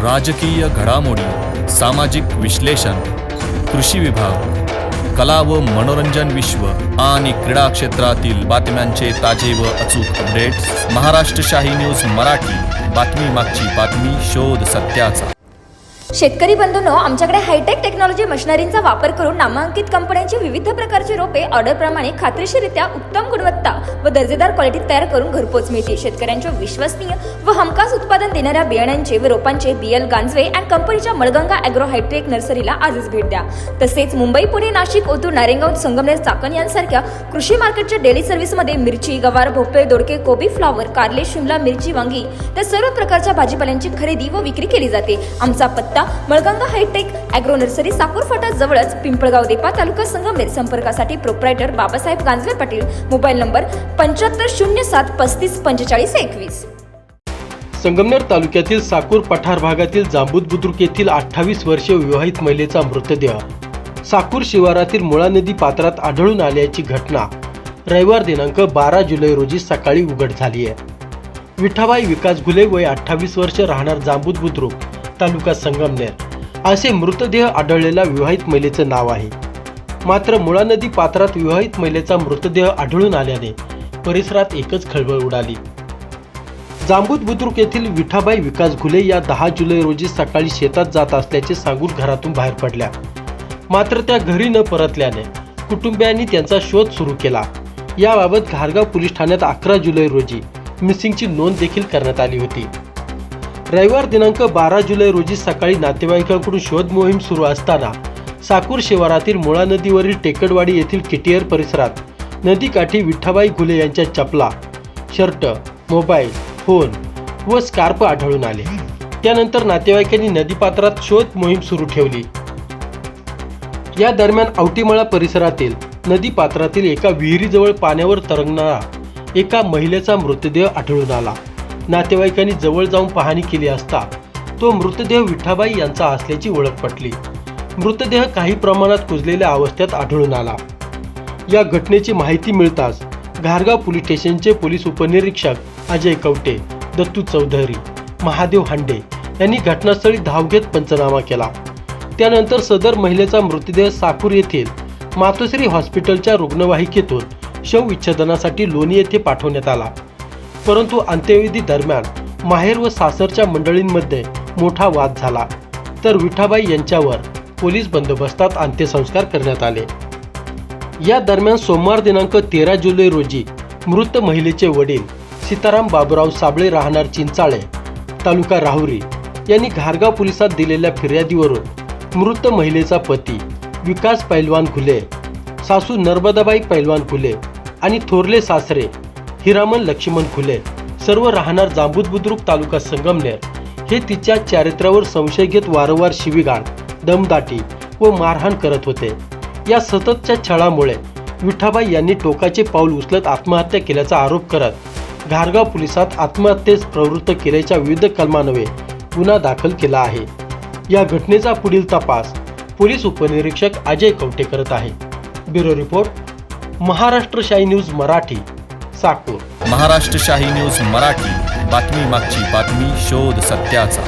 राजकीय घडामोडी, सामाजिक विश्लेषण, कृषी विभाग, कला व मनोरंजन विश्व आणि क्रीडा क्षेत्रातील बातम्यांचे ताजे व अचूक अपडेट्स महाराष्ट्र शाही न्यूज मराठी. बातमी मागची बातमी, शोध सत्याचा. शेतकरी बंधूंनो, आमच्याकडे हायटेक टेक्नॉलॉजी मशिनरींचा वापर करून नामांकित कंपन्यांची विविध प्रकारची रोपे ऑर्डरप्रमाणे खात्रीशीररित्या उत्तम गुणवत्ता व दर्जेदार क्वालिटीत तयार करून घरपोच मिळते. शेतकऱ्यांच्या विश्वसनीय व हमखास उत्पादन देणाऱ्या बियाण्यांचे व रोपांचे BL गांजवे अँड कंपनीच्या मळगंगा ॲग्रो हायटेक नर्सरीला आजच भेट द्या. तसेच मुंबई, पुणे, नाशिक, ओतूर, नारायणगाव, संगमनेर, चाकण यांसारख्या कृषी मार्केटच्या डेली सर्व्हिसमध्ये मिरची, गवार, भोपळे, दोडके, कोबी, फ्लॉवर, कारले, शिमला मिरची, वांगी त्या सर्व प्रकारच्या भाजीपाल्यांची खरेदी व विक्री केली जाते. आमचा पत्ता Malganga hi tech agro nursery, Sakur फाटा जवळच, पिंपळगाव देपा, तालुका संगमनेर. संपर्कासाठी proprietor Babasaheb Ganjawe Patil. Mobile number 7507354521. Sangamner तालुक्यातील साकूर पठार भागातील जांबूत बुद्रुक येथील 28 वर्षीय विवाहित महिलेचा मृतदेह साकूर शिवारातील मुळा नदी पात्रात आढळून आल्याची घटना रविवार दिनांक 12 जुलै रोजी सकाळी उघड झाली आहे. विठाबाई विकास घुले, वय 28 वर्ष, राहणार जांबूत बुद्रुक, तालुका संगमनेर असे मृतदेह आढळलेल्या विवाहित महिलेचं नाव आहे. मात्र मुळा नदी पात्रात विवाहित महिलेचा मृतदेह आढळून आल्याने परिसरात एकच खळबळ उडाली. जांबूत बुद्रुक येथील विठाबाई विकास घुले या 10 जुलै रोजी सकाळी शेतात जात असल्याचे सांगून घरातून बाहेर पडल्या. मात्र त्या घरी न परतल्याने कुटुंबियांनी त्यांचा शोध सुरू केला. याबाबत घारगाव पोलीस ठाण्यात 11 जुलै रोजी मिसिंगची नोंद देखील करण्यात आली होती. रविवार दिनांक 12 जुलै रोजी सकाळी नातेवाईकांकडून शोध मोहीम सुरू असताना साकूर शिवारातील मुळा नदीवरील टेकडवाडी येथील किटियर परिसरात नदीकाठी विठाबाई घुले यांच्या चपला, शर्ट, मोबाईल, फोन व स्कार्फ आढळून आले. त्यानंतर नातेवाईकांनी नदीपात्रात शोध मोहीम सुरू ठेवली. या दरम्यान आवटीमळा परिसरातील नदीपात्रातील एका विहिरीजवळ पाण्यावर तरंगणारा एका महिलेचा मृतदेह आढळून आला. नातेवाईकांनी जवळ जाऊन पाहणी केली असता तो मृतदेह विठाबाई यांचा असल्याची ओळख पटली. मृतदेह काही प्रमाणात कुजलेल्या अवस्थेत आढळून आला. या घटनेची माहिती मिळताच घारगाव पोलीस स्टेशनचे पोलीस उपनिरीक्षक अजय कवटे, दत्तू चौधरी, महादेव हांडे यांनी घटनास्थळी धाव घेत पंचनामा केला. त्यानंतर सदर महिलेचा मृतदेह साकूर येथील मातोश्री हॉस्पिटलच्या रुग्णवाहिकेतून शवविच्छेदनासाठी लोणी येथे पाठवण्यात आला. परंतु अंत्यविधी दरम्यान माहेर व सासरच्या मंडळींमध्ये मोठा वाद झाला, तर विठाबाई यांच्यावर पोलीस बंदोबस्तात अंत्यसंस्कार करण्यात आले. या दरम्यान सोमवार दिनांक 13 जुलै रोजी मृत महिलेचे वडील सीताराम बाबूराव साबळे, राहणार चिंचाळे, तालुका राहुरी यांनी घारगाव पोलिसात दिलेल्या फिर्यादीवरून मृत महिलेचा पती विकास पैलवान घुले, सासू नर्मदाबाई पैलवान घुले आणि थोरले सासरे हिरामन लक्ष्मण घुले, सर्व राहणार जांबूत बुद्रुक, तालुका संगमनेर, हे तिच्या चारित्र्यावर संशय घेत वारंवार शिवीगाळ, दमदाटी व मारहाण करत होते. या सततच्या छळामुळे विठाबाई यांनी टोकाचे पाऊल उचलत आत्महत्या केल्याचा आरोप करत घारगाव पोलिसात आत्महत्येस प्रवृत्त केल्याच्या विविध कलमान्वये गुन्हा दाखल केला आहे. या घटनेचा पुढील तपास पोलीस उपनिरीक्षक अजय कवटे करत आहे. ब्युरो रिपोर्ट, महाराष्ट्र शाही न्यूज मराठी, साकूर. महाराष्ट्र शाही न्यूज मराठी. बातमी मागची बातमी, शोध सत्याचा.